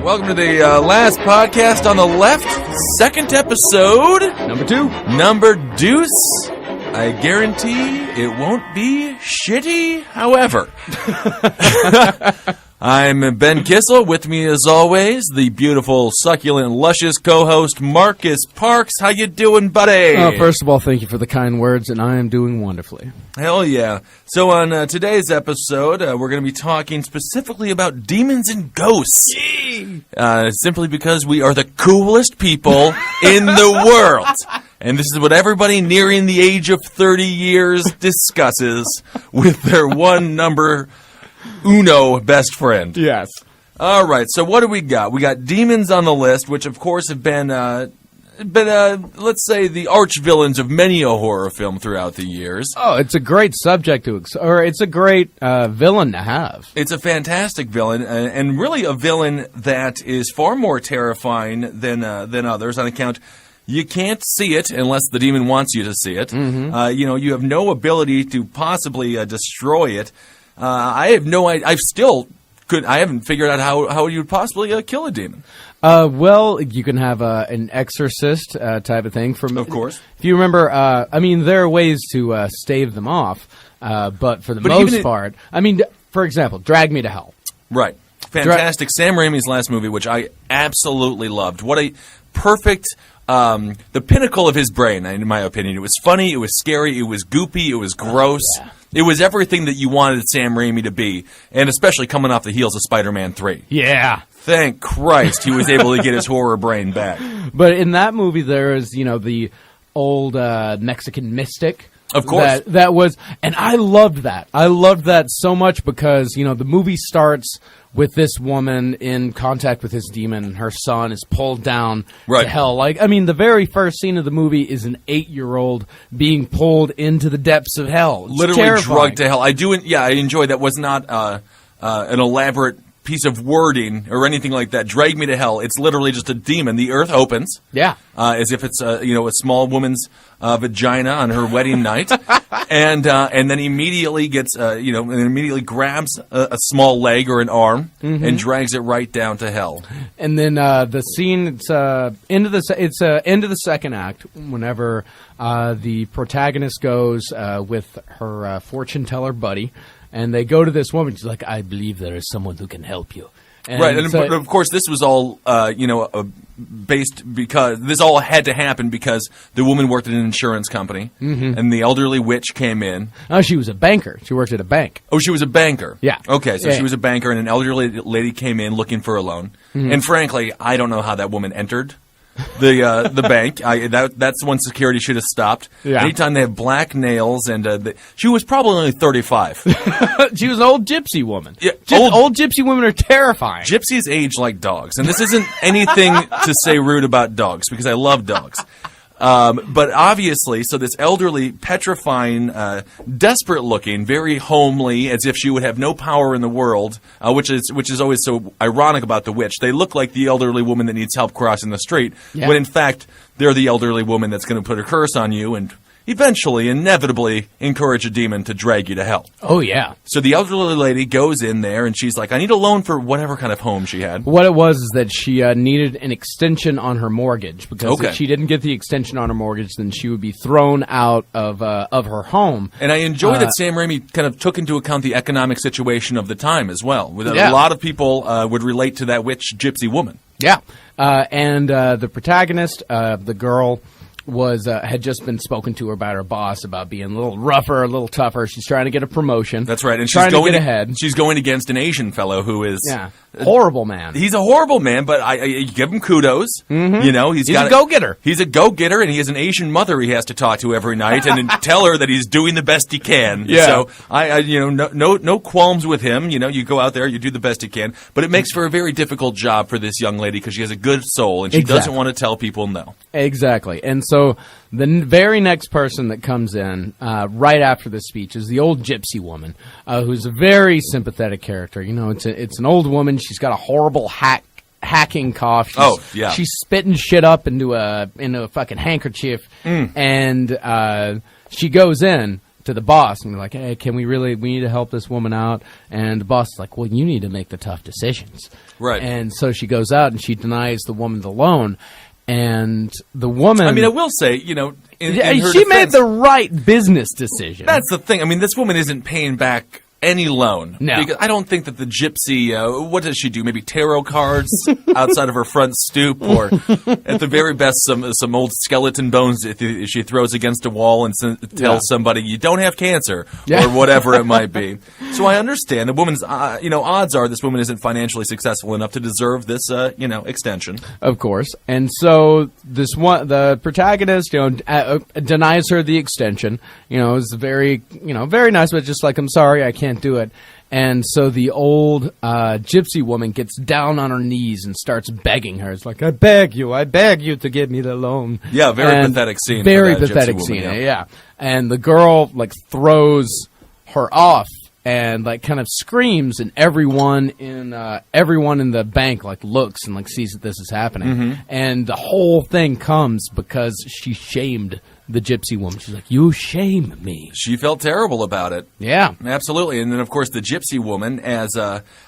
Welcome to the last podcast on the left, second episode. Number deuce. I guarantee it won't be shitty, however. I'm Ben Kissel. With me, as always, the beautiful, succulent, luscious co-host, Marcus Parks. How you doing, buddy? First of all, thank you for the kind words, and I am doing wonderfully. Hell yeah. So on today's episode, we're going to be talking specifically about demons and ghosts. Simply because we are the coolest people in the world. And this is what everybody nearing the age of 30 years discusses with their one number uno best friend. Yes. All right, so what do we got? We got demons on the list, which of course have been let's say, the arch villains of many a horror film throughout the years. Oh, it's a great subject or it's a great villain to have. It's a fantastic villain, and really a villain that is far more terrifying than others on account. You can't see it unless the demon wants you to see it. Mm-hmm. You have no ability to possibly destroy it. I have no idea. I haven't figured out how you would possibly kill a demon. Well, you can have an exorcist type of thing. Of course. If you remember, there are ways to stave them off, but for the most part, for example, Drag Me to Hell. Right. Fantastic. Sam Raimi's last movie, which I absolutely loved. What a perfect... the pinnacle of his brain, in my opinion. It was funny, it was scary, it was goopy, it was gross. Yeah. It was everything that you wanted Sam Raimi to be, and especially coming off the heels of Spider-Man 3. Yeah. Thank Christ he was able to get his horror brain back. But in that movie, there is, the old Mexican mystic. Of course. That was, and I loved that. I loved that so much because, the movie starts with this woman in contact with his demon, and her son is pulled down to hell. The very first scene of the movie is an 8-year-old being pulled into the depths of hell. It's literally terrifying. Drugged to hell. I enjoy that. Was not an elaborate piece of wording or anything like that. Drag Me to Hell. It's literally just a demon. The earth opens. Yeah. As if it's a small woman's vagina on her wedding night, and then immediately gets immediately grabs a small leg or an arm and drags it right down to hell. And then the scene it's end of the second act whenever the protagonist goes with her fortune teller buddy. And they go to this woman. She's like, I believe there is someone who can help you. And but of course, this was all, based because this all had to happen because the woman worked at an insurance company, and the elderly witch came in. Oh, she was a banker. She worked at a bank. Oh, she was a banker. Yeah. Okay, so she was a banker, and an elderly lady came in looking for a loan. Mm-hmm. And frankly, I don't know how that woman entered the bank. That's when security should have stopped. Yeah. Anytime they have black nails, and she was probably only 35. She was an old gypsy woman. Yeah, old gypsy women are terrifying. Gypsies age like dogs, and this isn't anything to say rude about dogs because I love dogs. But obviously, so this elderly, petrifying, desperate-looking, very homely, as if she would have no power in the world, which is always so ironic about the witch. They look like the elderly woman that needs help crossing the street, when in fact they're the elderly woman that's going to put a curse on you and eventually, inevitably, encourage a demon to drag you to hell. Oh, yeah. So the elderly lady goes in there, and she's like, I need a loan for whatever kind of home she had. What it was is that she needed an extension on her mortgage, because if she didn't get the extension on her mortgage, then she would be thrown out of her home. And I enjoy that Sam Raimi kind of took into account the economic situation of the time as well. A lot of people would relate to that witch gypsy woman. Yeah. And the protagonist, the girl... had just been spoken to her by her boss about being a little rougher, a little tougher. She's trying to get a promotion. That's right. And she's going ahead. She's going against an Asian fellow who is... horrible man. He's a horrible man, but I give him kudos. Mm-hmm. He's a go-getter. He's a go-getter, and he has an Asian mother he has to talk to every night and tell her that he's doing the best he can. Yeah. So no qualms with him. You go out there, you do the best you can, but it makes for a very difficult job for this young lady because she has a good soul and she doesn't want to tell people no. Exactly. And so the very next person that comes in right after the speech is the old gypsy woman, who's a very sympathetic character. It's an old woman. She's got a horrible hacking cough. She's spitting shit up into a fucking handkerchief, and she goes in to the boss and be like, hey, we need to help this woman out. And the boss is like, well, you need to make the tough decisions. Right. And so she goes out and she denies the woman the loan. And the woman... I mean, I will say, in her she defense, made the right business decision. That's the thing. I mean, this woman isn't paying back any loan. No. Because I don't think that the gypsy, what does she do? Maybe tarot cards outside of her front stoop, or at the very best, some old skeleton bones if she throws against a wall and tells somebody you don't have cancer, or whatever it might be. So I understand the woman's, odds are this woman isn't financially successful enough to deserve this, extension. Of course. And so the protagonist, denies her the extension. Is very nice, but just like, I'm sorry, I can't do it. And so the old gypsy woman gets down on her knees and starts begging her. It's like, I beg you to give me the loan. Yeah, very pathetic scene. Very pathetic scene, yeah. And the girl, throws her off and, kind of screams, and everyone in the bank, looks and, sees that this is happening. Mm-hmm. And the whole thing comes because she shamed the gypsy woman. She's like, you shame me. She felt terrible about it. Yeah. Absolutely. And then, of course, the gypsy woman, and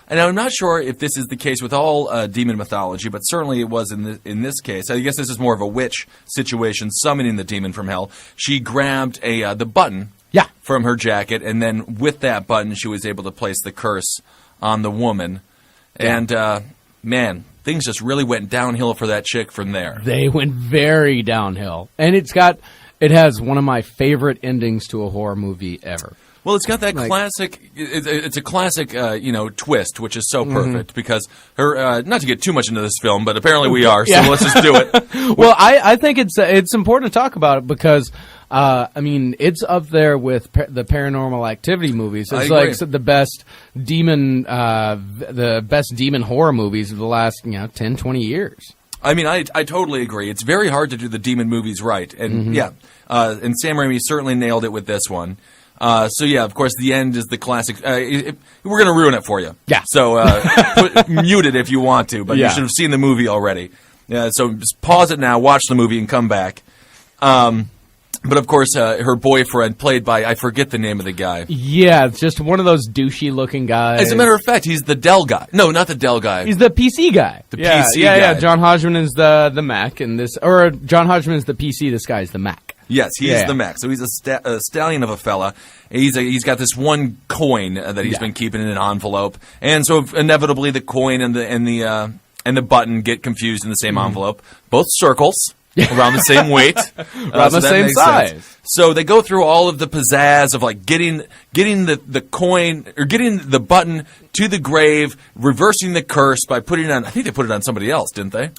I'm not sure if this is the case with all demon mythology, but certainly it was in this case. I guess this is more of a witch situation, summoning the demon from hell. She grabbed the button from her jacket, and then with that button, she was able to place the curse on the woman. Yeah. And, man, things just really went downhill for that chick from there. They went very downhill. And it has one of my favorite endings to a horror movie ever. Well, it's got that classic. It's a classic, twist, which is so perfect because her. Not to get too much into this film, but apparently we are. So let's just do it. Well, I think it's important to talk about it because. It's up there with the Paranormal Activity movies. It's the best demon horror movies of the last 10, 20 years. I mean, I totally agree. It's very hard to do the demon movies right, and and Sam Raimi certainly nailed it with this one. Of course, the end is the classic. We're going to ruin it for you. Yeah. So mute it if you want to, but you should have seen the movie already. So just pause it now, watch the movie, and come back. But, of course, her boyfriend, played by, I forget the name of the guy. Yeah, it's just one of those douchey-looking guys. As a matter of fact, he's the Dell guy. No, not the Dell guy. He's the PC guy. PC guy. Yeah, John Hodgman is the Mac, and John Hodgman is the PC, this guy is the Mac. Yes, he is the Mac. So he's a stallion of a fella. He's got this one coin that he's been keeping in an envelope. And so, inevitably, the coin and the button get confused in the same envelope. Both circles. Around the same weight, around the same size. Sense. So they go through all of the pizzazz of getting the coin or getting the button to the grave, reversing the curse by putting it on. I think they put it on somebody else, didn't they?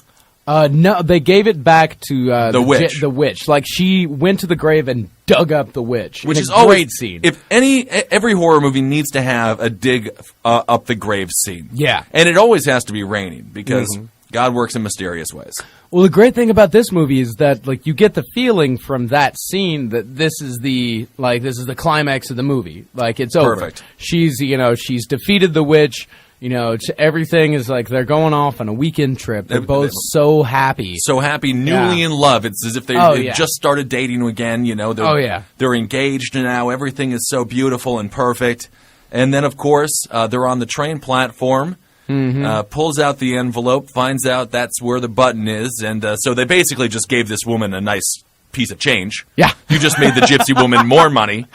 No, they gave it back to the witch. The witch, she went to the grave and dug up the witch, which is a great scene. If every horror movie needs to have a dig up the grave scene. Yeah, and it always has to be raining because God works in mysterious ways. Well, the great thing about this movie is that you get the feeling from that scene that this is the climax of the movie. It's over. Perfect. She's defeated the witch. Everything is they're going off on a weekend trip. They're both so happy. So happy, newly in love. It's as if they just started dating again, They're engaged now. Everything is so beautiful and perfect. And then, of course, they're on the train platform. Pulls out the envelope, finds out that's where the button is, and so they basically just gave this woman a nice piece of change. Yeah. You just made the gypsy woman more money,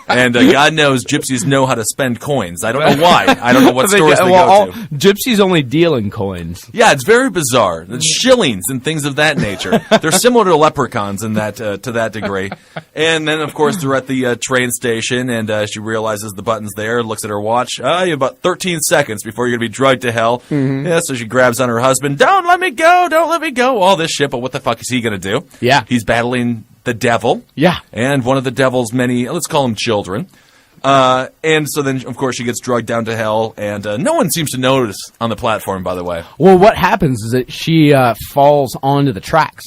and God knows gypsies know how to spend coins. I don't know why. I don't know what stores they go to. Gypsies only deal in coins. Yeah, it's very bizarre. It's shillings and things of that nature. They're similar to leprechauns in that to that degree. And then, of course, they're at the train station, and she realizes the button's there, looks at her watch. You have about 13 seconds before you're going to be dragged to hell. Yeah, so she grabs on her husband. Don't let me go! Don't let me go! All this shit, but what the fuck is he going to do? Yeah. He's battling the devil. Yeah. And one of the devil's many, let's call them children. And so then, of course, she gets dragged down to hell, and no one seems to notice on the platform, by the way. Well, what happens is that she falls onto the tracks.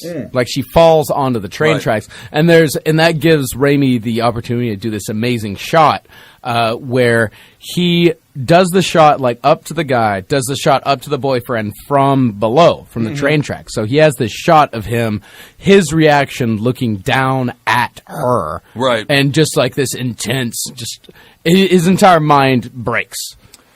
She falls onto the train tracks. And that gives Raimi the opportunity to do this amazing shot where he does the shot like up to the guy, does the shot up to the boyfriend from below, from the train track. So he has this shot of him, his reaction looking down at her. Right. And just like this intense, just his entire mind breaks.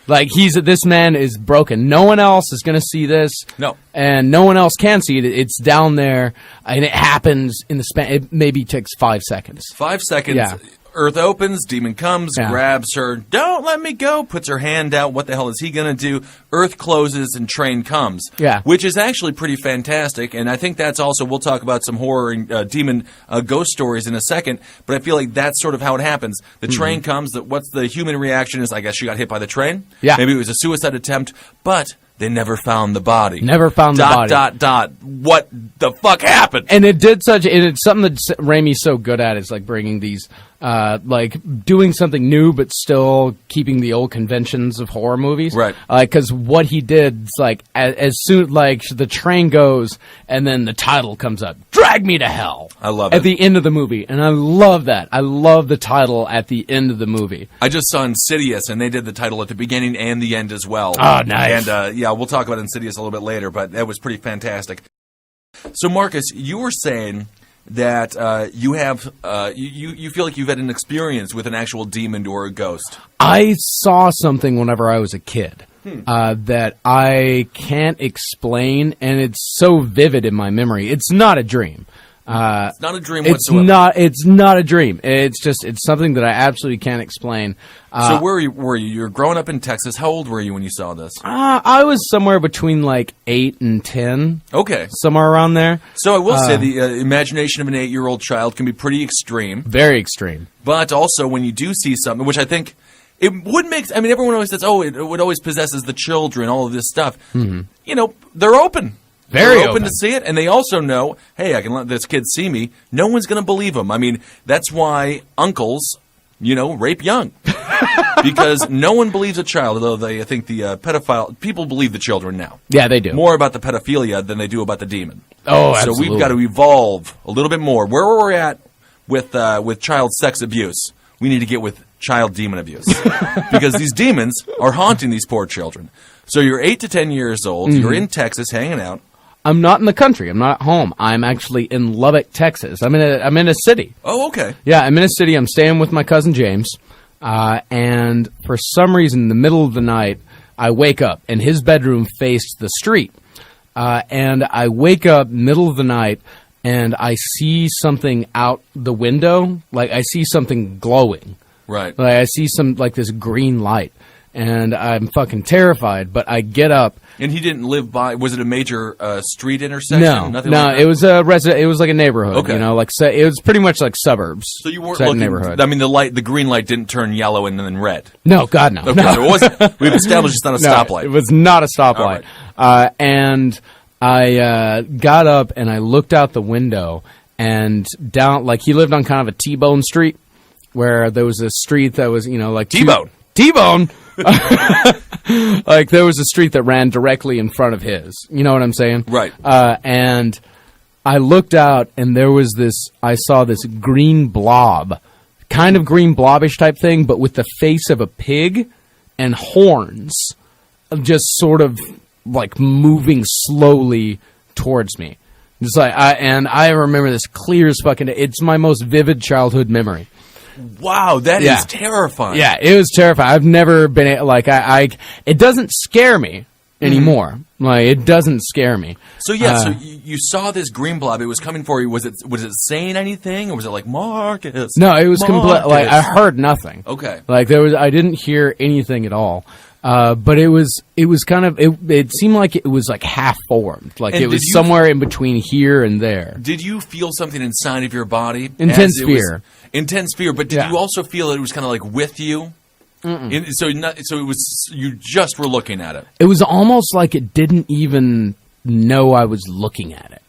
Like this man is broken. No one else is going to see this. No. And no one else can see it. It's down there and it happens in the span. It maybe takes 5 seconds. 5 seconds. Yeah. Earth opens, demon comes, grabs her, don't let me go, puts her hand out, what the hell is he going to do? Earth closes and train comes. Yeah. Which is actually pretty fantastic, and I think that's also, we'll talk about some horror and demon ghost stories in a second, but I feel like that's sort of how it happens. The train comes, what's the human reaction is, I guess she got hit by the train? Yeah. Maybe it was a suicide attempt, but they never found the body. Never found the body. What the fuck happened? And it did and it's something that Raimi's so good at is like bringing these, like doing something new, but still keeping the old conventions of horror movies. Right. Because what he did is like, as soon, like the train goes and then the title comes up, Drag Me to Hell. I love it. At the end of the movie. And I love that. I love the title at the end of the movie. I just saw Insidious, and they did the title at the beginning and the end as well. Oh, nice. And, yeah, we'll talk about Insidious a little bit later, but that was pretty fantastic. So, Marcus, you were saying that you have you feel like you've had an experience with an actual demon or a ghost. I saw something whenever I was a kid that I can't explain, and it's so vivid in my memory. It's not a dream. It's not a dream whatsoever. It's not a dream. It's something that I absolutely can't explain. So where were you? You're growing up in Texas. How old were you when you saw this? I was somewhere between like 8 and 10. Okay. Somewhere around there. So I will say the imagination of an 8-year-old child can be pretty extreme. Very extreme. But also when you do see something, which I think it would make, I mean, everyone always says, oh, it always possesses the children, all of this stuff. Mm-hmm. You know, they're open. They're open to see it, and they also know, hey, I can let this kid see me. No one's going to believe them. I mean, that's why uncles, rape young. Because no one believes a child, although I think the pedophile, people believe the children now. Yeah, they do. More about the pedophilia than they do about the demon. Oh, absolutely. So we've got to evolve a little bit more. Where we're at with child sex abuse, we need to get with child demon abuse. Because these demons are haunting these poor children. So you're 8 to 10 years old. Mm-hmm. You're in Texas hanging out. I'm not in the country. I'm not at home. I'm actually in Lubbock, Texas. I'm in a city. Oh, okay. Yeah, I'm in a city. I'm staying with my cousin James. And for some reason, in the middle of the night, I wake up, and his bedroom faced the street. And I wake up middle of the night, and I see something out the window. Like, I see something glowing. Right. Like, I see this green light. And I'm fucking terrified, but I get up. And he didn't live by, was it a major street intersection? No, Nothing no, like that? It was it was like a neighborhood, okay. It was pretty much like suburbs. So you weren't looking, neighborhood. I mean, the green light didn't turn yellow and then red. No, God, no. Okay, no. So it wasn't, we've established it's not a stoplight. It was not a stoplight. Right. And I got up and I looked out the window and down, like he lived on kind of a T-bone street where there was a street that was, like T-bone. T-bone. Like there was a street that ran directly in front of his. You know what I'm saying? Right. And I looked out and I saw this green blob, kind of green blobish type thing, but with the face of a pig and horns, just sort of like moving slowly towards me. Just like I remember this clear as fucking. It's my most vivid childhood memory. Wow, that is terrifying. Yeah, it was terrifying. I've never been like it doesn't scare me anymore. Mm-hmm. Like it doesn't scare me. So so you saw this green blob. It was coming for you. Was it saying anything, or was it like Marcus? No, it was complete. Like I heard nothing. Okay. Like I didn't hear anything at all. But it was kind of it seemed like it was like half formed. Like it was somewhere in between here and there. Did you feel something inside of your body? Intense fear. Intense fear, but did you also feel that it was kind of like with you? So it was, you just were looking at it. It was almost like it didn't even know I was looking at it.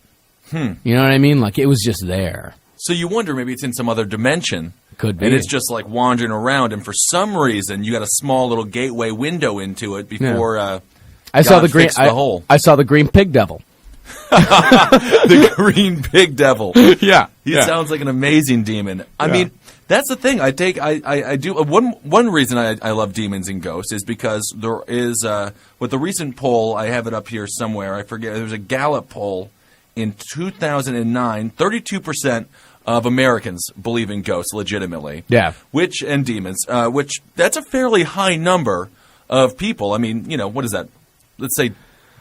You know what I mean? Like it was just there. So you wonder maybe it's in some other dimension. Could be. And it's just like wandering around, and for some reason you got a small little gateway window into it before I saw the green. hole. I saw the green pig devil. The green pig devil. Yeah. He sounds like an amazing demon. I mean, That's the thing. I do. One reason I love demons and ghosts is because there is, with the recent poll, I have it up here somewhere, I forget, there was a Gallup poll in 2009, 32% of Americans believe in ghosts legitimately. Yeah. And demons, which that's a fairly high number of people. I mean, what is that? Let's say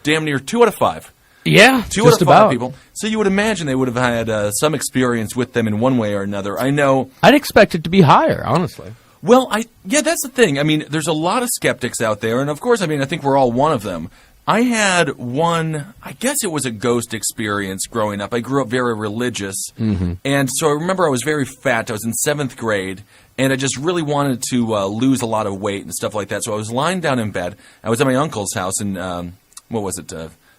damn near 2 out of 5. Yeah, 2 out of 5 people. So you would imagine they would have had some experience with them in one way or another. I know. I'd expect it to be higher, honestly. Well, that's the thing. I mean, there's a lot of skeptics out there, and of course, I think we're all one of them. I had one, I guess it was a ghost experience growing up. I grew up very religious, and so I remember I was very fat. I was in 7th grade, and I just really wanted to lose a lot of weight and stuff like that. So I was lying down in bed. I was at my uncle's house in, what was it,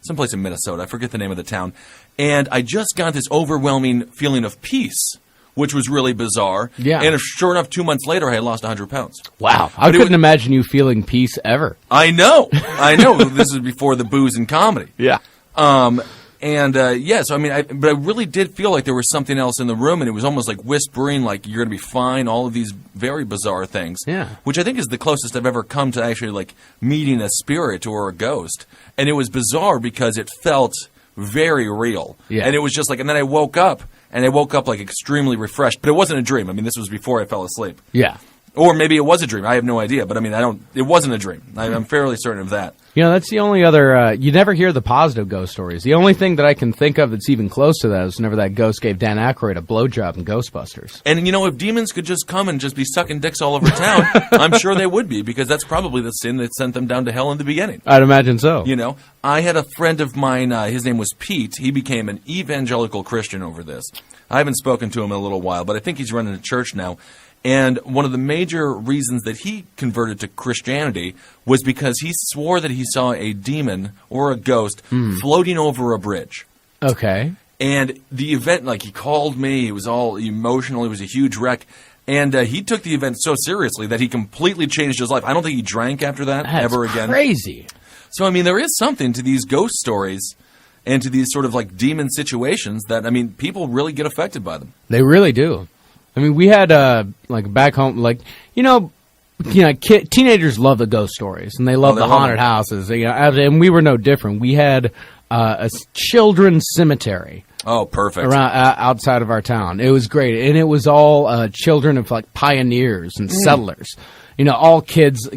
someplace in Minnesota. I forget the name of the town. And I just got this overwhelming feeling of peace, which was really bizarre. Yeah. And sure enough, 2 months later, I had lost 100 pounds. Wow. I couldn't imagine you feeling peace ever. I know. This is before the booze and comedy. Yeah. So but I really did feel like there was something else in the room, and it was almost like whispering, like, you're going to be fine, all of these very bizarre things. Yeah. Which I think is the closest I've ever come to actually, like, meeting a spirit or a ghost. And it was bizarre because it felt very real. Yeah. And it was just like, and then I woke up, like, extremely refreshed. But it wasn't a dream. This was before I fell asleep. Yeah. Or maybe it was a dream. I have no idea. But, it wasn't a dream. I'm fairly certain of that. That's the only other, you never hear the positive ghost stories. The only thing that I can think of that's even close to that is whenever that ghost gave Dan Aykroyd a blowjob in Ghostbusters. And, if demons could just come and just be sucking dicks all over town, I'm sure they would be, because that's probably the sin that sent them down to hell in the beginning. I'd imagine so. I had a friend of mine, his name was Pete. He became an evangelical Christian over this. I haven't spoken to him in a little while, but I think he's running a church now. And one of the major reasons that he converted to Christianity was because he swore that he saw a demon or a ghost floating over a bridge. Okay. And the event, like, he called me, he was all emotional, he was a huge wreck. And he took the event so seriously that he completely changed his life. I don't think he drank after that ever again. Crazy. So, there is something to these ghost stories and to these sort of, like, demon situations that, people really get affected by them. They really do. We had, like, back home, like, teenagers love the ghost stories, and they love the haunted houses, and we were no different. We had a children's cemetery. Oh, perfect. Around, outside of our town. It was great, and it was all children of, like, pioneers and settlers. All kids,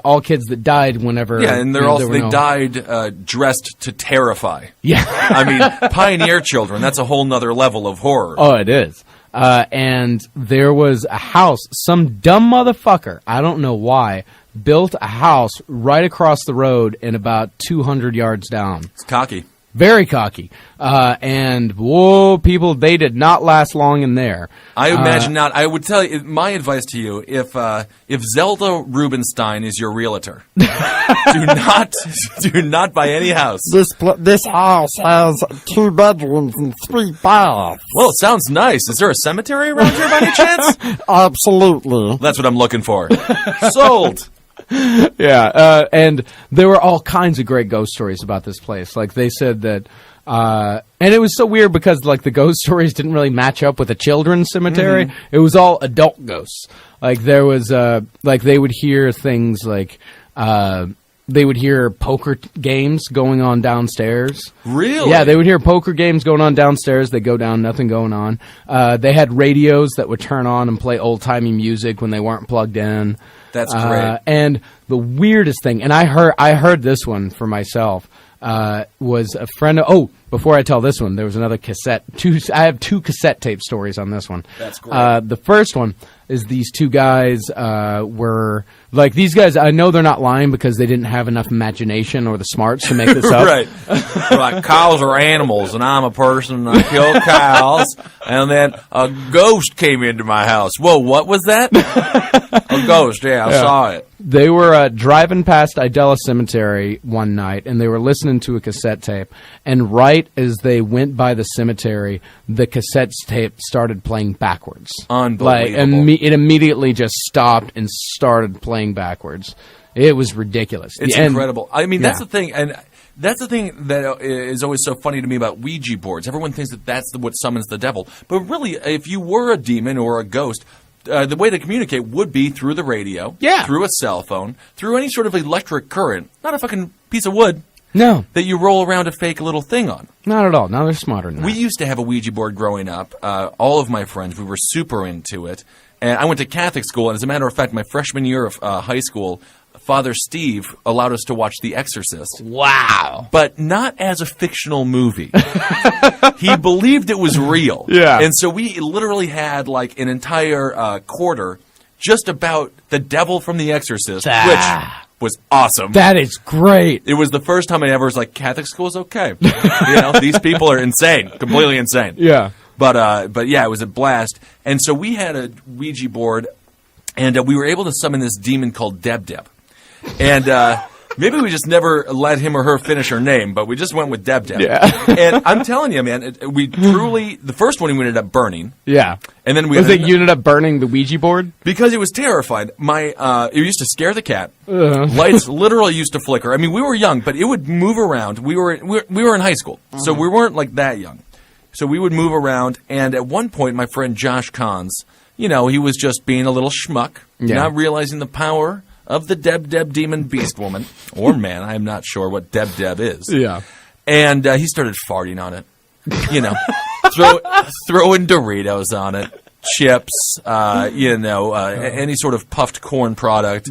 all kids that died whenever. Yeah, and they died dressed to terrify. Yeah. Pioneer children, that's a whole nother level of horror. Oh, it is. And there was a house, some dumb motherfucker, I don't know why, built a house right across the road and about 200 yards down. It's cocky. Very cocky. And, whoa, people, they did not last long in there. I imagine not. I would tell you, my advice to you, if Zelda Rubinstein is your realtor, do not buy any house. This house has 2 bedrooms and 3 baths. Well, it sounds nice. Is there a cemetery around here by any chance? Absolutely. That's what I'm looking for. Sold. Yeah, and there were all kinds of great ghost stories about this place. Like, they said that, and it was so weird because, like, the ghost stories didn't really match up with a children's cemetery. Mm-hmm. It was all adult ghosts. Like, there was, like, they would hear things like, they would hear poker games going on downstairs. Really? Yeah, they would hear poker games going on downstairs. They go down, nothing going on. They had radios that would turn on and play old-timey music when they weren't plugged in. That's great. And the weirdest thing, and I heard this one for myself, was a friend of, before I tell this one, there was another cassette. I have 2 cassette tape stories on this one. That's great. The first one is these 2 guys were, like, these guys, I know they're not lying because they didn't have enough imagination or the smarts to make this up. Right. Like, cows are animals, and I'm a person, and I kill cows, and then a ghost came into my house. Whoa, what was that? A ghost, yeah, I saw it. They were driving past Idella Cemetery one night, and they were listening to a cassette tape. And right as they went by the cemetery, the cassette tape started playing backwards. Unbelievable. Like, it immediately just stopped and started playing backwards. It was ridiculous. It's incredible. That's the thing, and that's the thing that is always so funny to me about Ouija boards. Everyone thinks that that's what summons the devil. But really, if you were a demon or a ghost, the way to communicate would be through the radio, through a cell phone, through any sort of electric current, not a fucking piece of wood. No. That you roll around a fake little thing on. Not at all. Now they're smarter than that. We used to have a Ouija board growing up. All of my friends, we were super into it. And I went to Catholic school, and as a matter of fact, my freshman year of high school, Father Steve allowed us to watch The Exorcist. Wow. But not as a fictional movie. He believed it was real. Yeah. And so we literally had like an entire quarter just about the devil from The Exorcist, which was awesome. That is great. It was the first time I ever was like, Catholic school is okay. These people are insane, completely insane. Yeah. But yeah, it was a blast. And so we had a Ouija board, and we were able to summon this demon called Deb Deb. And maybe we just never let him or her finish her name, but we just went with Deb Deb. Yeah. And I'm telling you, man, we truly, the first one we ended up burning. Yeah. And then you ended up burning the Ouija board? Because it was terrified. It used to scare the cat. Lights literally used to flicker. I mean, we were young, but it would move around. We were in high school, so we weren't like that young. So we would move around, and at one point, my friend Josh Cons, he was just being a little schmuck, not realizing the power of the Deb Deb demon beast woman, or man, I'm not sure what Deb Deb is. Yeah. And he started farting on it, throwing Doritos on it, chips, any sort of puffed corn product,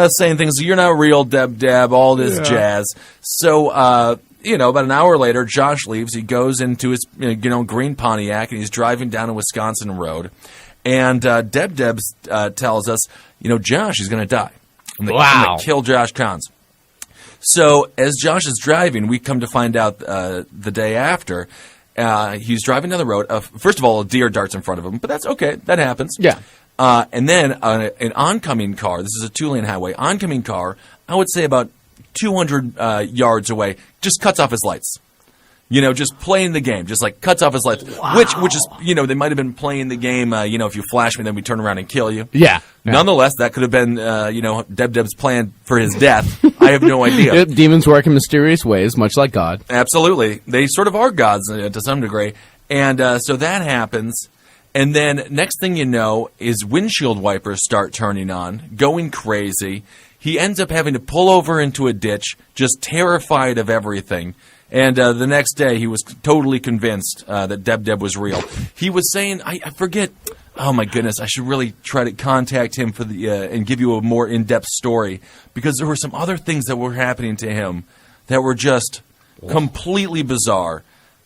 saying things, you're not real, Deb Deb, all this jazz. So, about an hour later, Josh leaves. He goes into his, green Pontiac, and he's driving down a Wisconsin road. And Deb Deb tells us, Josh is going to die. I'm going to kill Josh Cons. So as Josh is driving, we come to find out the day after, he's driving down the road. First of all, a deer darts in front of him, but that's okay. That happens. Yeah. And then an oncoming car, this is a 2-lane highway, oncoming car, I would say about 200 yards away, just cuts off his lights. Just playing the game, just like cuts off his lights. Wow. Which is, they might have been playing the game, if you flash me, then we turn around and kill you. Yeah. Nonetheless, that could have been, Deb Deb's plan for his death. I have no idea. Demons work in mysterious ways, much like God. Absolutely. They sort of are gods to some degree. And so that happens. And then next thing you know is windshield wipers start turning on, going crazy. He ends up having to pull over into a ditch, just terrified of everything. And the next day, he was totally convinced that Deb Deb was real. He was saying, I forget, oh my goodness, I should really try to contact him for and give you a more in-depth story, because there were some other things that were happening to him that were just completely bizarre.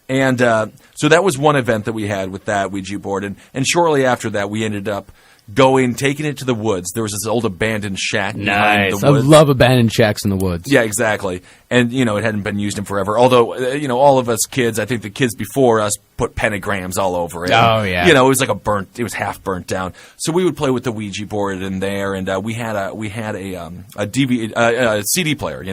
And so that was one event that we had with that Ouija board. And shortly after that, we ended up taking it to the woods. There was this old abandoned shack behind the woods. I love abandoned shacks in the woods. Yeah, exactly. And, it hadn't been used in forever. Although, all of us kids, I think the kids before us put pentagrams all over it. Oh, yeah. It was like it was half burnt down. So we would play with the Ouija board in there, and we had a CD player,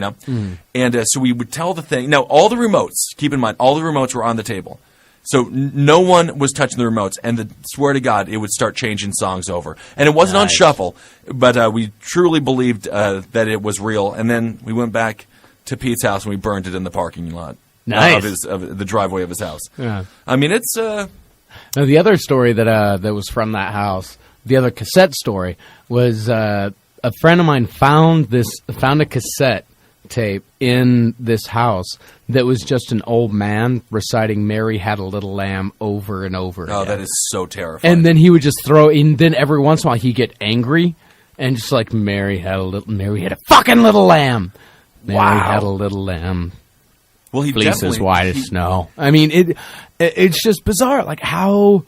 And so we would tell the thing. Now, all the remotes, keep in mind, all the remotes were on the table. So no one was touching the remotes, and swear to God, it would start changing songs over. And it wasn't on shuffle, but we truly believed that it was real. And then we went back to Pete's house, and we burned it in the parking lot of the driveway of his house. Yeah. I mean, it's... Now, the other story that was from that house, the other cassette story, was a friend of mine found a cassette tape in this house that was just an old man reciting "Mary Had a Little Lamb" over and over again. That is so terrifying. And then he would just throw in. Then every once in a while he'd get angry and just like Mary had a fucking little lamb. Mary had a little lamb. Well, he fleece as white as snow. I mean, it's just bizarre. Like how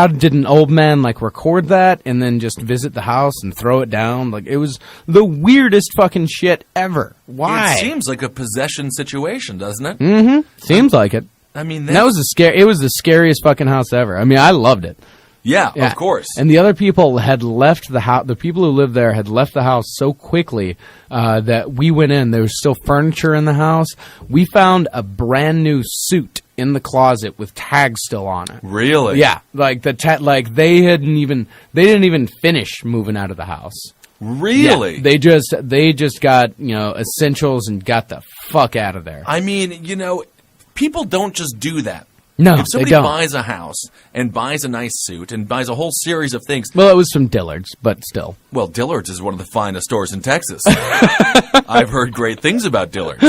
did an old man record that and then just visit the house and throw it down? It was the weirdest fucking shit ever. Why? It seems like a possession situation, doesn't it? Mm-hmm. Seems like it. I mean, it was the scariest fucking house ever. I mean, I loved it. Yeah, of course. And the other people had left the house. The people who lived there had left the house so quickly that we went in. There was still furniture in the house. We found a brand new suit in the closet with tags still on it. Really? Yeah, they didn't even finish moving out of the house. Really? Yeah, they just got essentials and got the fuck out of there. I mean, people don't just do that. No, if somebody they don't. buys a house and buys a nice suit and buys a whole series of things. Well, it was from Dillard's, but still. Well, Dillard's is one of the finest stores in Texas. I've heard great things about Dillard's.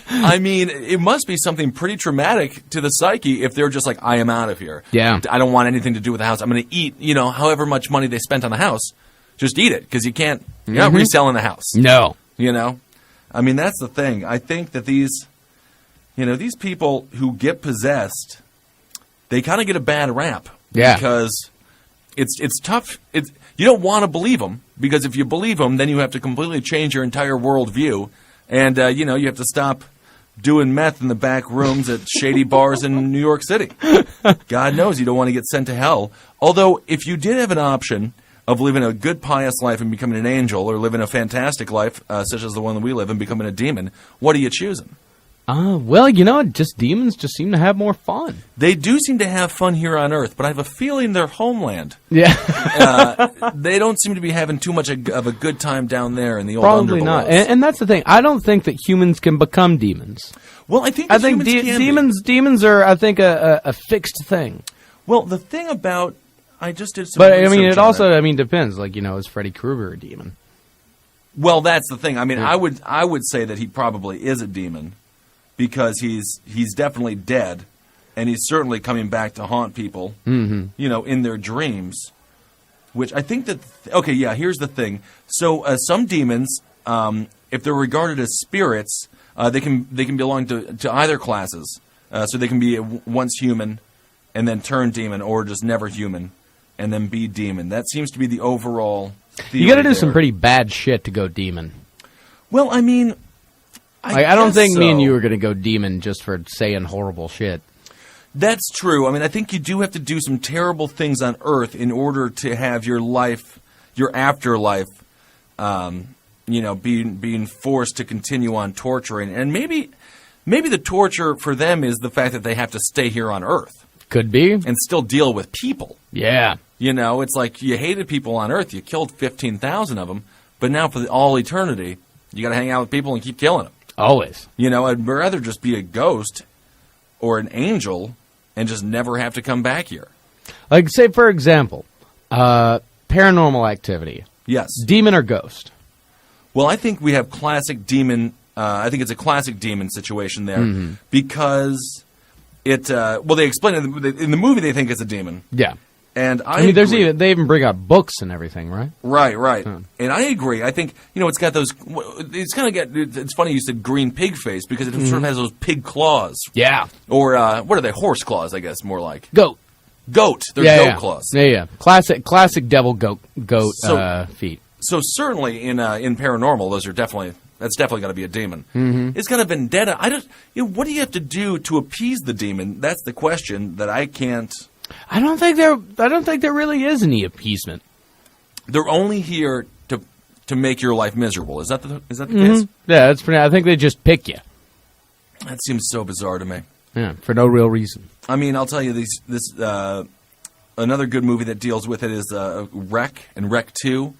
I mean, it must be something pretty traumatic to the psyche if they're just like, I am out of here. Yeah. I don't want anything to do with the house. I'm going to eat, however much money they spent on the house. Just eat it, because you're not reselling the house. No. I mean, that's the thing. I think that these people who get possessed, they kind of get a bad rap. Yeah. Because it's tough. You don't want to believe them, because if you believe them, then you have to completely change your entire worldview. And, you have to stop doing meth in the back rooms at shady bars in New York City. God knows you don't want to get sent to hell. Although, if you did have an option of living a good, pious life and becoming an angel, or living a fantastic life, such as the one that we live and becoming a demon, what are you choosing? Well, demons just seem to have more fun. They do seem to have fun here on Earth, but I have a feeling their homeland. Yeah. They don't seem to be having too much of a good time down there in the old Probably underworld. not. And that's the thing. I don't think that humans can become demons. Well, I think demons are, I think, a fixed thing. Well, the thing about... I just did some But, research it on also, it. depends. Like, is Freddy Krueger a demon? Well, that's the thing. I mean, I would say that he probably is a demon, because he's definitely dead, and he's certainly coming back to haunt people, in their dreams. Which I think that here's the thing. So some demons, if they're regarded as spirits, they can belong to either classes. So they can be once human, and then turn demon, or just never human, and then be demon. That seems to be the overall theory. You got to do some pretty bad shit to go demon. Well, I mean, I don't think me and you are going to go demon just for saying horrible shit. That's true. I mean, I think you do have to do some terrible things on Earth in order to have your life, your afterlife, being forced to continue on torturing. And maybe the torture for them is the fact that they have to stay here on Earth. Could be. And still deal with people. Yeah. It's like you hated people on Earth. You killed 15,000 of them. But now for all eternity, you got to hang out with people and keep killing them. Always. I'd rather just be a ghost or an angel and just never have to come back here. Like, say, for example, paranormal activity. Yes. Demon or ghost? Well, I think we have classic demon. I think it's a classic demon situation there because it. They explain it in the movie. They think it's a demon. Yeah. And they even bring out books and everything, right? Right. And I agree. I think, it's got those, it's funny you said green pig face, because it sort of has those pig claws. Yeah. Or, what are they? Horse claws, I guess, more like. Goat. They're goat claws. Yeah. Classic devil goat feet. So certainly in paranormal, that's definitely got to be a demon. Mm-hmm. It's got a vendetta. What do you have to do to appease the demon? That's the question that I can't. I don't think there really is any appeasement. They're only here to make your life miserable. Is that the case? Yeah, that's pretty. I think they just pick you. That seems so bizarre to me. Yeah, for no real reason. I mean, I'll tell you this. Another good movie that deals with it is Wreck and Wreck 2.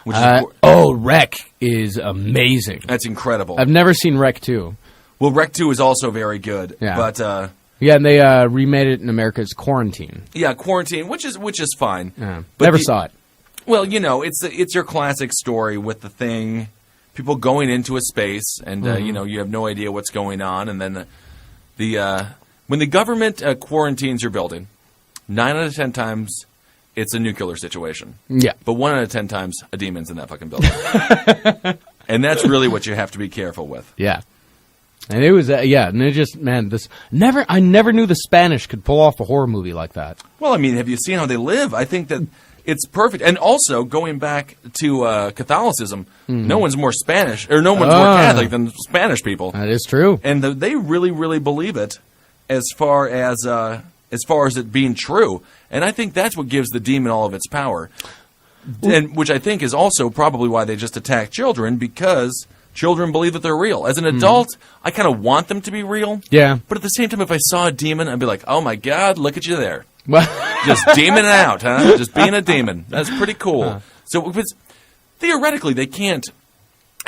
Which is Wreck is amazing. That's incredible. I've never seen Wreck 2. Well, Wreck 2 is also very good. Yeah. But yeah, and they remade it in America as Quarantine. Yeah, Quarantine, which is fine. Yeah. But never saw it. Well, it's your classic story with the thing, people going into a space, and you have no idea what's going on, and then when the government quarantines your building, 9 out of 10 times it's a nuclear situation. Yeah, but 1 out of 10 times a demon's in that fucking building, and that's really what you have to be careful with. Yeah. And it was, and it just, man, I never knew the Spanish could pull off a horror movie like that. Well, I mean, have you seen how they live? I think that it's perfect. And also, going back to Catholicism, no one's more Spanish, or no one's more Catholic than Spanish people. That is true. And they really, really believe it as far as it being true. And I think that's what gives the demon all of its power. And which I think is also probably why they just attack children, because children believe that they're real. As an adult, I kind of want them to be real. Yeah. But at the same time, if I saw a demon, I'd be like, oh my God, look at you there. Well, just demoning out, huh? Just being a demon. That's pretty cool. So if theoretically, they can't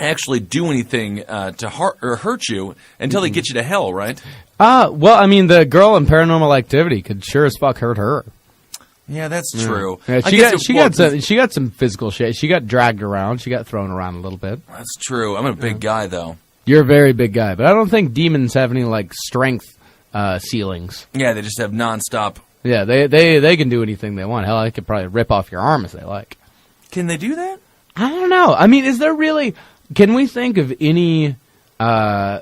actually do anything to hurt you until they get you to hell, right? Well, I mean, the girl in Paranormal Activity could sure as fuck hurt her. Yeah, that's true. Yeah, she got some physical shit. She got dragged around. She got thrown around a little bit. That's true. I'm a big guy, though. You're a very big guy, but I don't think demons have any like strength ceilings. Yeah, they just have nonstop. Yeah, they can do anything they want. Hell, they could probably rip off your arm if they like. Can they do that? I don't know. I mean, is there really? Can we think of any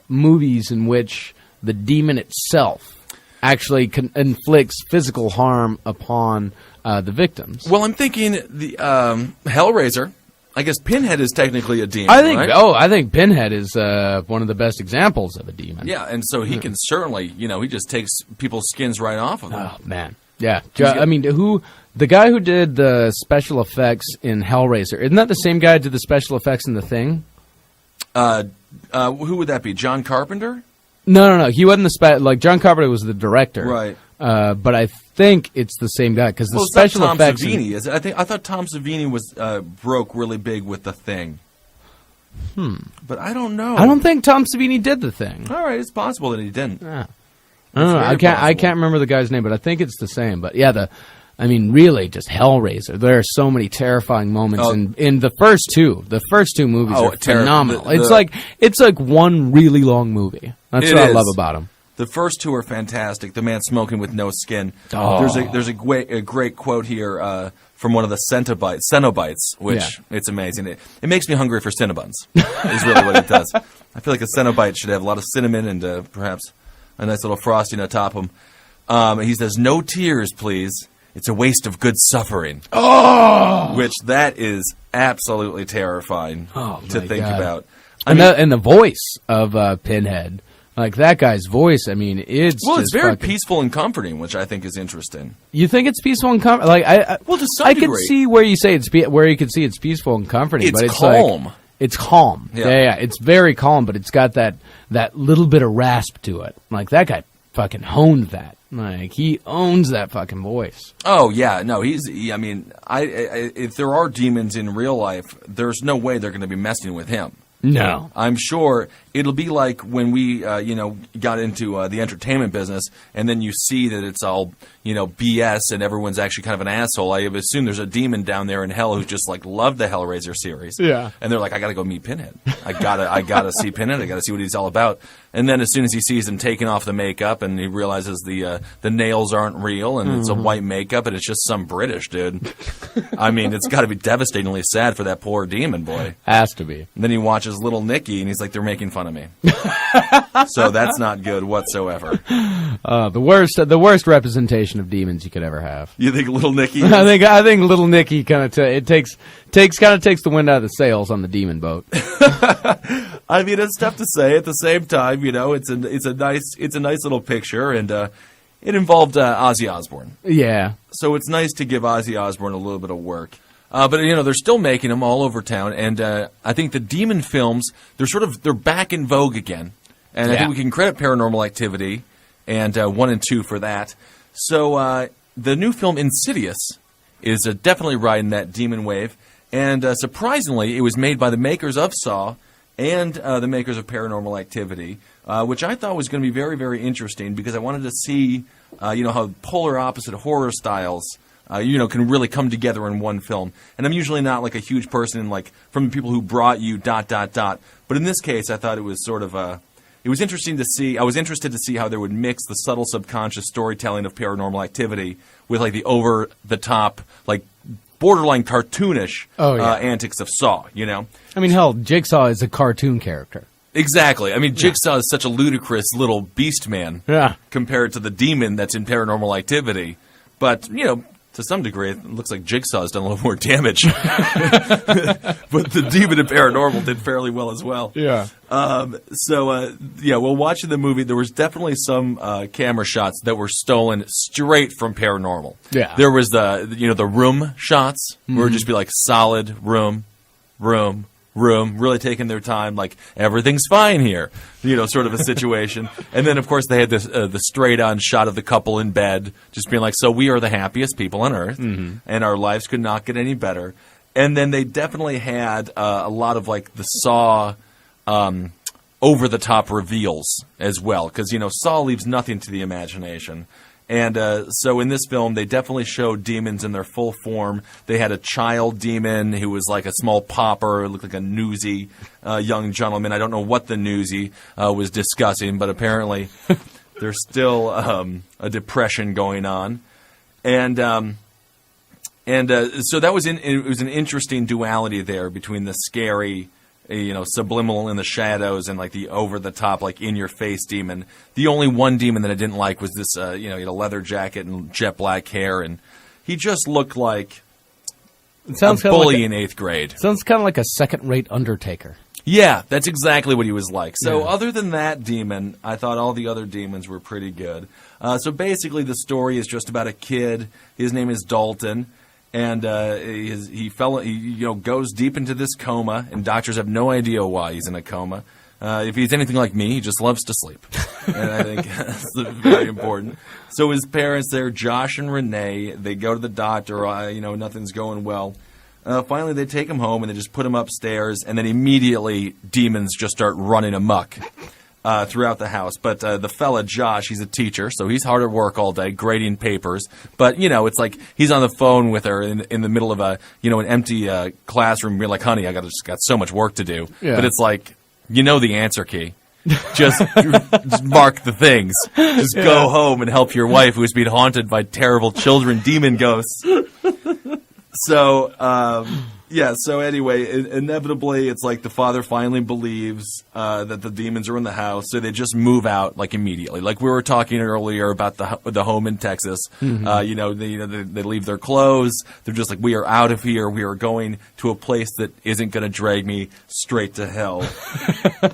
movies in which the demon itself actually inflicts physical harm upon the victims? Well, I'm thinking the Hellraiser. I guess Pinhead is technically a demon, right? I think Pinhead is one of the best examples of a demon. Yeah, and so he can certainly, he just takes people's skins right off of them. Oh, man. Yeah. I mean, the guy who did the special effects in Hellraiser, isn't that the same guy who did the special effects in The Thing? Who would that be? John Carpenter? No. He wasn't John Carpenter was the director. Right. But I think it's the same guy because the special Tom effects. Savini, is it? I thought Tom Savini was broke really big with The Thing. But I don't know. I don't think Tom Savini did The Thing. All right, it's possible that he didn't. Yeah. I don't know. I can't remember the guy's name, but I think it's the same. But yeah, really, just Hellraiser. There are so many terrifying moments in the first two. The first two movies are phenomenal. It's like one really long movie. That's what I love about them. The first two are fantastic. The man smoking with no skin. Oh. There's a great quote here from one of the Cenobites, which it's amazing. It makes me hungry for Cinnabons, is really what it does. I feel like a Cenobite should have a lot of cinnamon and perhaps a nice little frosting atop them. He says, "No tears, please. It's a waste of good suffering." Oh! Which that is absolutely terrifying to think about. And the voice of Pinhead. Like, that guy's voice, I mean, it's very peaceful and comforting, which I think is interesting. You think it's peaceful and comforting? Like, to some degree. Could see where you say where you could see it's peaceful and comforting, but it's calm. Like, it's calm. Yeah. It's very calm, but it's got that little bit of rasp to it. Like, that guy fucking honed that. Like, he owns that fucking voice. Oh, yeah. No, if there are demons in real life, there's no way they're going to be messing with him. No. I'm sure it'll be like when we, got into the entertainment business, and then you see that it's all, BS, and everyone's actually kind of an asshole. I assume there's a demon down there in hell who's just like loved the Hellraiser series. Yeah. And they're like, I gotta go meet Pinhead. I gotta see Pinhead. I gotta see what he's all about. And then as soon as he sees him taking off the makeup, and he realizes the nails aren't real, and it's a white makeup, and it's just some British dude. I mean, it's got to be devastatingly sad for that poor demon boy. Has to be. And then he watches Little Nicky, and he's like, they're making fun of me. So that's not good whatsoever. The worst representation of demons you could ever have. You think Little Nicky? I think Little Nicky kind of takes the wind out of the sails on the demon boat. I mean, it's tough to say. At the same time, it's a nice little picture, and it involved Ozzy Osbourne. Yeah. So it's nice to give Ozzy Osbourne a little bit of work. But they're still making them all over town, and I think the demon films they're back in vogue again, and I think we can credit Paranormal Activity and 1 and 2 for that. So the new film Insidious is definitely riding that demon wave, and surprisingly, it was made by the makers of Saw and the makers of Paranormal Activity, which I thought was going to be very, very interesting because I wanted to see how polar opposite horror styles can really come together in one film. And I'm usually not like a huge person from the people who brought you ... But in this case, I thought it was sort of it was interesting to see. I was interested to see how they would mix the subtle subconscious storytelling of Paranormal Activity with the over the top, borderline cartoonish antics of Saw. I mean, hell, Jigsaw is a cartoon character. Exactly. I mean, Jigsaw is such a ludicrous little beast man compared to the demon that's in Paranormal Activity. But, to some degree, it looks like Jigsaw's done a little more damage. But the demon in Paranormal did fairly well as well. Yeah. While watching the movie, there was definitely some camera shots that were stolen straight from Paranormal. Yeah. There was the room shots where it would just be solid room, really taking their time, everything's fine here, sort of a situation. And then, of course, they had this the straight-on shot of the couple in bed, just being so we are the happiest people on earth, and our lives could not get any better. And then they definitely had a lot of like the Saw over-the-top reveals as well, because, you know, Saw leaves nothing to the imagination. And so in this film, they definitely showed demons in their full form. They had a child demon who was like a small pauper, looked like a newsy young gentleman. I don't know what the newsy was discussing, but apparently there's still a depression going on. And so that was it was an interesting duality there between the scary, you know, subliminal in the shadows and like the over-the-top, like in-your-face demon. The only one demon that I didn't like was this, you know, he had a leather jacket and jet black hair, and he just looked like a bully in 8th grade. Sounds kind of like a second-rate Undertaker. Yeah, that's exactly what he was like. So other than that demon, I thought all the other demons were pretty good. So basically the story is just about a kid. His name is Dalton. And he goes deep into this coma, and doctors have no idea why he's in a coma. If he's anything like me, he just loves to sleep. And I think that's very important. So his parents there, Josh and Renee, they go to the doctor, nothing's going well. Finally, they take him home, and they just put him upstairs, and then immediately demons just start running amok throughout the house. But the fella, Josh, he's a teacher, so he's hard at work all day, grading papers. But, you know, it's like he's on the phone with her in the middle of an empty classroom. You're like, honey, I just got so much work to do. Yeah. But it's like, you know the answer key. Just mark the things. Just go home and help your wife who is being haunted by terrible children, demon ghosts. So, so anyway, inevitably, it's like the father finally believes that the demons are in the house, so they just move out, like, immediately. Like we were talking earlier about the home in Texas. Mm-hmm. They leave their clothes. They're just like, we are out of here. We are going to a place that isn't going to drag me straight to hell.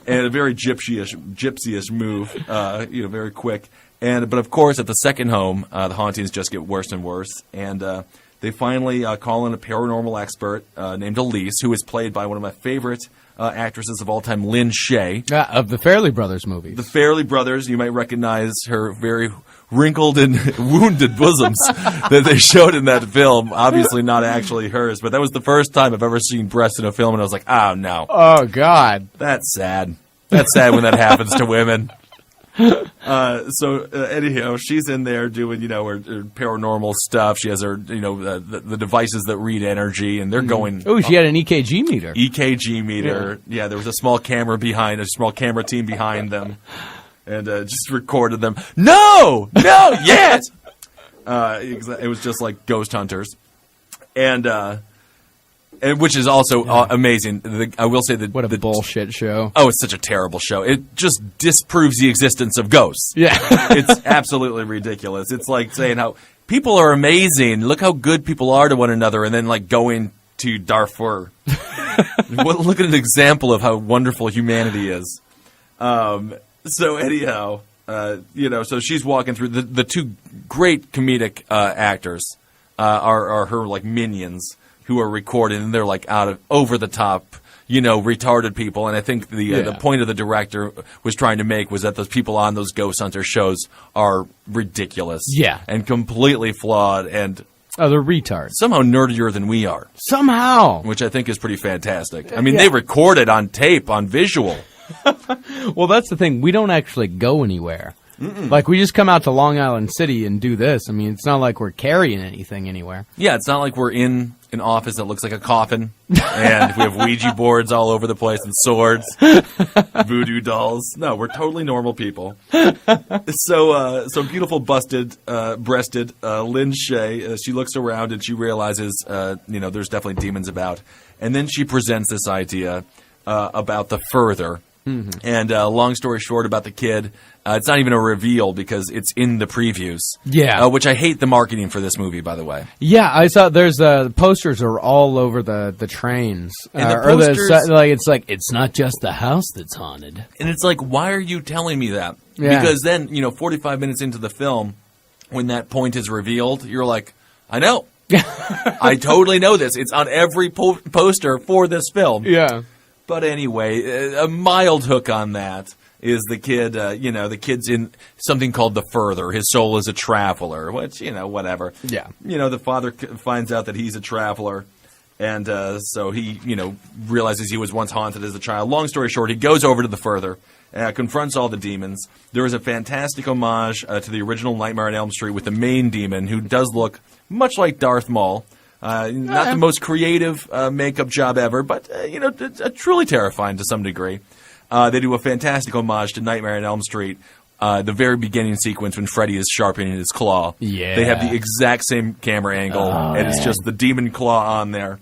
And a very gypsy-ish move, very quick. But of course, at the second home, the hauntings just get worse and worse. And they finally call in a paranormal expert named Elise, who is played by one of my favorite actresses of all time, Lynn Shay. Of the Farrelly Brothers movies. The Farrelly Brothers. You might recognize her very wrinkled and wounded bosoms that they showed in that film. Obviously not actually hers, but that was the first time I've ever seen breasts in a film, and I was like, oh, no. Oh, God. That's sad. That's sad when that happens to women. Anyhow, she's in there doing, her paranormal stuff. She has her, the devices that read energy, and they're going. Oh, she had an EKG meter. EKG meter. Yeah, there was a small camera team behind them, and just recorded them. No, yes. It was just like ghost hunters, and which is also amazing. I will say that what a bullshit show. Oh, it's such a terrible show. It just disproves the existence of ghosts. Yeah. It's absolutely ridiculous. It's like saying how people are amazing. Look how good people are to one another, and then like going to Darfur. Look at an example of how wonderful humanity is. So anyhow, so she's walking through. The two great comedic actors are her like minions, who are recorded, and they're like over the top, retarded people. And I think the point of the director was trying to make was that those people on those ghost hunter shows are ridiculous, and completely flawed, and they're retards. Somehow nerdier than we are. Somehow, which I think is pretty fantastic. I mean, they record it on tape, on visual. Well, that's the thing. We don't actually go anywhere. Mm-mm. Like, we just come out to Long Island City and do this. I mean, it's not like we're carrying anything anywhere. Yeah, it's not like we're in an office that looks like a coffin, and we have Ouija boards all over the place and swords, voodoo dolls. No, we're totally normal people. So beautiful, breasted Lynn Shay, she looks around and she realizes, there's definitely demons about. And then she presents this idea about the further. Mm-hmm. And long story short about the kid, it's not even a reveal because it's in the previews. Yeah. Which I hate the marketing for this movie, by the way. Yeah, I saw there's posters are all over the trains. And the posters, it's not just the house that's haunted. And it's like, why are you telling me that? Yeah. Because then, 45 minutes into the film, when that point is revealed, you're like, I know. I totally know this. It's on every poster for this film. Yeah. But anyway, a mild hook on that is the kid, the kid's in something called the further. His soul is a traveler, which, whatever. Yeah. The father finds out that he's a traveler, And so he, realizes he was once haunted as a child. Long story short, he goes over to the Further, confronts all the demons. There is a fantastic homage to the original Nightmare on Elm Street with the main demon, who does look much like Darth Maul. Not the most creative makeup job ever, but, truly terrifying to some degree. They do a fantastic homage to Nightmare on Elm Street. The very beginning sequence when Freddy is sharpening his claw. Yeah. They have the exact same camera angle, and it's just the demon claw on there,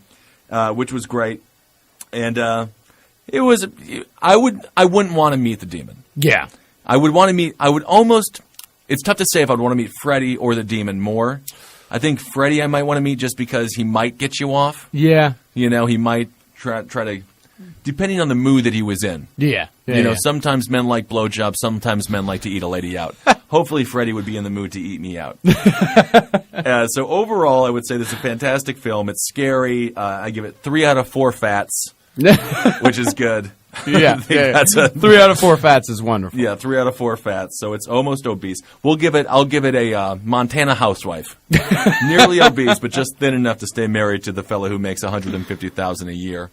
which was great. And it was. I wouldn't want to meet the demon. Yeah. I would want to meet. I would almost. It's tough to say if I'd want to meet Freddy or the demon more. I think Freddy I might want to meet just because he might get you off. Yeah. He might try to. Depending on the mood that he was in. Yeah. Sometimes men like blowjobs, sometimes men like to eat a lady out. Hopefully Freddy would be in the mood to eat me out. So overall, I would say this is a fantastic film. It's scary. I give it 3 out of 4 fats, which is good. Yeah. That's 3 out of 4 fats is wonderful. Yeah, 3 out of 4 fats. So it's almost obese. I'll give it a Montana housewife. Nearly obese, but just thin enough to stay married to the fellow who makes $150,000 a year.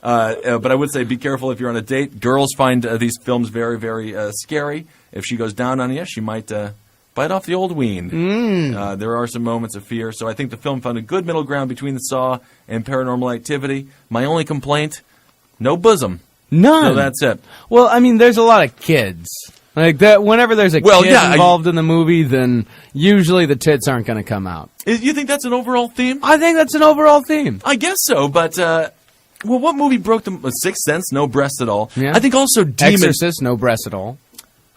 But I would say be careful if you're on a date. Girls find these films very, very scary. If she goes down on you, she might bite off the old ween. There are some moments of fear. So I think the film found a good middle ground between the Saw and Paranormal Activity. My only complaint, no bosom. None. So that's it. Well, I mean, there's a lot of kids. Like that. Whenever there's a kid involved in the movie, then usually the tits aren't going to come out. You think that's an overall theme? I think that's an overall theme. I guess so, but... Well, what movie broke the Sixth Sense? No breasts at all. Yeah. I think also Demon... Exorcist, no breasts at all.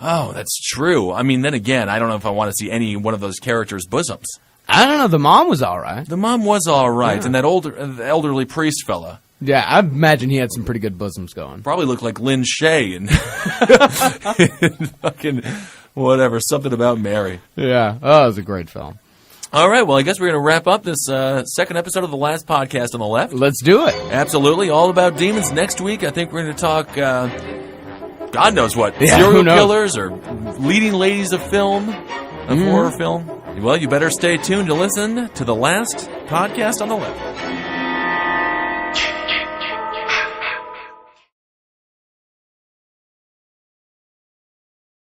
Oh, that's true. I mean, then again, I don't know if I want to see any one of those characters' bosoms. I don't know. The mom was all right. The mom was all right, and that elderly priest fella. Yeah, I imagine he had some pretty good bosoms going. Probably looked like Lynn Shay and fucking whatever, something about Mary. Yeah, oh, it was a great film. All right, well, I guess we're going to wrap up this second episode of The Last Podcast on the Left. Let's do it. Absolutely. All about demons. Next week, I think we're going to talk, God knows what, yeah, serial killers or leading ladies of film, of horror film. Well, you better stay tuned to listen to The Last Podcast on the Left.